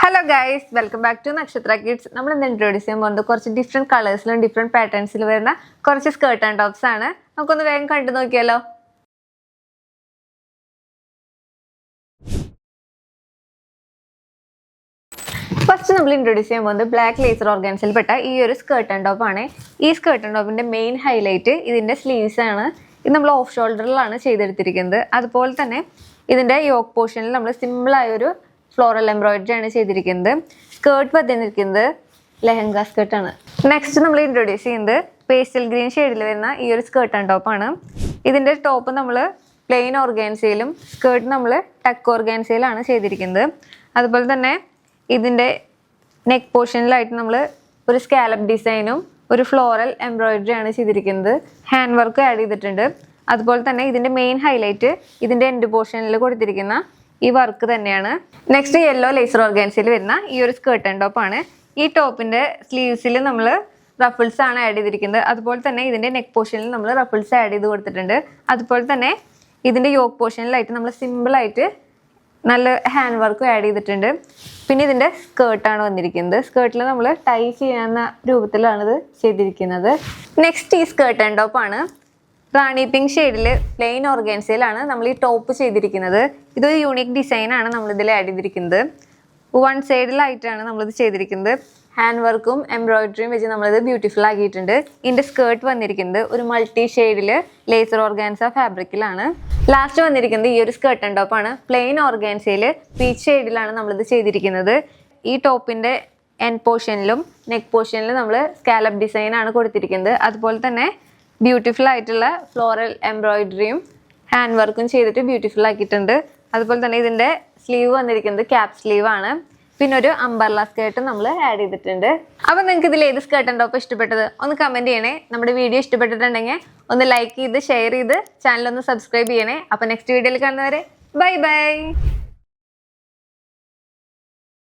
Hello guys, welcome back to Nakshatra Kids. നമ്മൾ ഇന്ന് introduce ചെയ്യാൻ പോകുന്നത് കുറച്ച് ഡിഫറെന്റ് കളേഴ്സിലും ഡിഫറെന്റ് പാറ്റേൺസിലും വരുന്ന കുറച്ച് സ്കേർട്ട് ആൻഡ് ടോപ്സ് ആണ്. നമുക്കൊന്ന് വേഗം കണ്ടു നോക്കിയാലോ. ഫസ്റ്റ് നമ്മൾ ഇൻട്രോഡ്യൂസ് ചെയ്യാൻ പോകുന്നത് ബ്ലാക്ക് ലേസർ ഓർഗാൻസിൽ പെട്ട ഈ ഒരു സ്കേർട്ട് ആൻഡ് ടോപ്പ് ആണ്. ഈ സ്കേർട്ട് ആൻഡ് ടോപ്പിന്റെ മെയിൻ ഹൈലൈറ്റ് ഇതിന്റെ സ്ലീവ്സ് ആണ്. ഇത് നമ്മൾ ഓഫ് ഷോൾഡറിലാണ് ചെയ്തെടുത്തിരിക്കുന്നത്. അതുപോലെ തന്നെ ഇതിന്റെ യോക്ക് പോർഷനിൽ നമ്മൾ സിമ്പിൾ ആയ ഒരു ഫ്ലോറൽ എംബ്രോയിഡറി ആണ് ചെയ്തിരിക്കുന്നത്. സ്കേർട്ട് വന്നിരിക്കുന്നത് ലെഹങ്ക സ്കേർട്ടാണ്. നെക്സ്റ്റ് നമ്മൾ ഇൻട്രൊഡ്യൂസ് ചെയ്യുന്നത് പേസ്റ്റൽ ഗ്രീൻ ഷെയ്ഡിൽ വരുന്ന ഈ ഒരു സ്കേർട്ട് ആൻഡ് ടോപ്പാണ്. ഇതിൻ്റെ ടോപ്പ് നമ്മൾ പ്ലെയിൻ ഓർഗാൻസയിലും സ്കേർട്ട് നമ്മൾ ടക്ക് ഓർഗാൻസയിലാണ് ചെയ്തിരിക്കുന്നത്. അതുപോലെ തന്നെ ഇതിൻ്റെ നെക്ക് പോർഷനിലായിട്ട് നമ്മൾ ഒരു സ്കാലപ്പ് ഡിസൈനും ഒരു ഫ്ലോറൽ എംബ്രോയിഡറി ആണ് ചെയ്തിരിക്കുന്നത്. ഹാൻഡ് വർക്ക് ആഡ് ചെയ്തിട്ടുണ്ട്. അതുപോലെ തന്നെ ഇതിൻ്റെ മെയിൻ ഹൈലൈറ്റ് ഇതിൻ്റെ എൻഡ് പോർഷനിൽ കൊടുത്തിരിക്കുന്ന ഈ വർക്ക് തന്നെയാണ്. നെക്സ്റ്റ് യെല്ലോ ലേസർ ഓർഗാൻസയിൽ വരുന്ന ഈ ഒരു സ്കേർട്ട് ആൻഡ് ടോപ്പാണ്. ഈ ടോപ്പിന്റെ സ്ലീവ്സിൽ നമ്മൾ റഫിൾസ് ആണ് ആഡ് ചെയ്തിരിക്കുന്നത്. അതുപോലെ തന്നെ ഇതിന്റെ നെക്ക് പോർഷനിൽ നമ്മൾ റഫിൾസ് ആഡ് ചെയ്ത് കൊടുത്തിട്ടുണ്ട്. അതുപോലെ തന്നെ ഇതിന്റെ യോക്ക് പോർഷനിലായിട്ട് നമ്മൾ സിമ്പിളായിട്ട് നല്ല ഹാൻഡ് വർക്കും ആഡ് ചെയ്തിട്ടുണ്ട്. പിന്നെ ഇതിന്റെ സ്കേർട്ടാണ് വന്നിരിക്കുന്നത്. സ്കേർട്ടിൽ നമ്മൾ ടൈ ചെയ്യാവുന്ന രൂപത്തിലാണ് ഇത് ചെയ്തിരിക്കുന്നത്. നെക്സ്റ്റ് ഈ സ്കേർട്ട് ആൻഡ് ടോപ്പാണ്. റാണി പിങ്ക് ഷെയ്ഡിൽ പ്ലെയിൻ ഓർഗാൻസയിലാണ് നമ്മൾ ഈ ടോപ്പ് ചെയ്തിരിക്കുന്നത്. ഇതൊരു യൂണിക് ഡിസൈനാണ് നമ്മളിതിൽ ആഡ് ചെയ്തിരിക്കുന്നത്. വൺ സൈഡിലായിട്ടാണ് നമ്മളിത് ചെയ്തിരിക്കുന്നത്. ഹാൻഡ് വർക്കും എംബ്രോയിഡറിയും വെച്ച് നമ്മളിത് ബ്യൂട്ടിഫുൾ ആക്കിയിട്ടുണ്ട്. ഇതിൻ്റെ സ്കേർട്ട് വന്നിരിക്കുന്നത് ഒരു മൾട്ടി ഷെയ്ഡിൽ ലേസർ ഓർഗാൻസ ഫാബ്രിക്കിലാണ്. ലാസ്റ്റ് വന്നിരിക്കുന്നത് ഈ ഒരു സ്കേർട്ട് ആൻഡ് ടോപ്പാണ്. പ്ലെയിൻ ഓർഗാൻസയിൽ പീച്ച് ഷെയ്ഡിലാണ് നമ്മളിത് ചെയ്തിരിക്കുന്നത്. ഈ ടോപ്പിൻ്റെ എൻഡ് പോർഷനിലും നെക്ക് പോർഷനിലും നമ്മൾ സ്കാലപ്പ് ഡിസൈനാണ് കൊടുത്തിരിക്കുന്നത്. അതുപോലെ തന്നെ ബ്യൂട്ടിഫുൾ ആയിട്ടുള്ള ഫ്ലോറൽ എംബ്രോയിഡറിയും ഹാൻഡ് വർക്കും ചെയ്തിട്ട് ബ്യൂട്ടിഫുൾ ആക്കിയിട്ടുണ്ട്. അതുപോലെ തന്നെ ഇതിൻ്റെ സ്ലീവ് വന്നിരിക്കുന്നത് ക്യാപ് സ്ലീവ് ആണ്. പിന്നെ ഒരു അംബർല സ്കേർട്ട് നമ്മൾ ആഡ് ചെയ്തിട്ടുണ്ട്. അപ്പോൾ നിങ്ങൾക്ക് ഇതിൽ ഏത് സ്കേർട്ട് ആൻഡ് ടോപ്പ് ഇഷ്ടപ്പെട്ടത് ഒന്ന് കമൻറ്റ് ചെയ്യണേ. നമ്മുടെ വീഡിയോ ഇഷ്ടപ്പെട്ടിട്ടുണ്ടെങ്കിൽ ഒന്ന് ലൈക്ക് ചെയ്ത് ഷെയർ ചെയ്ത് ചാനൽ ഒന്ന് സബ്സ്ക്രൈബ് ചെയ്യണേ. അപ്പോൾ നെക്സ്റ്റ് വീഡിയോയിൽ കാണുന്നവരെ ബൈ ബൈ.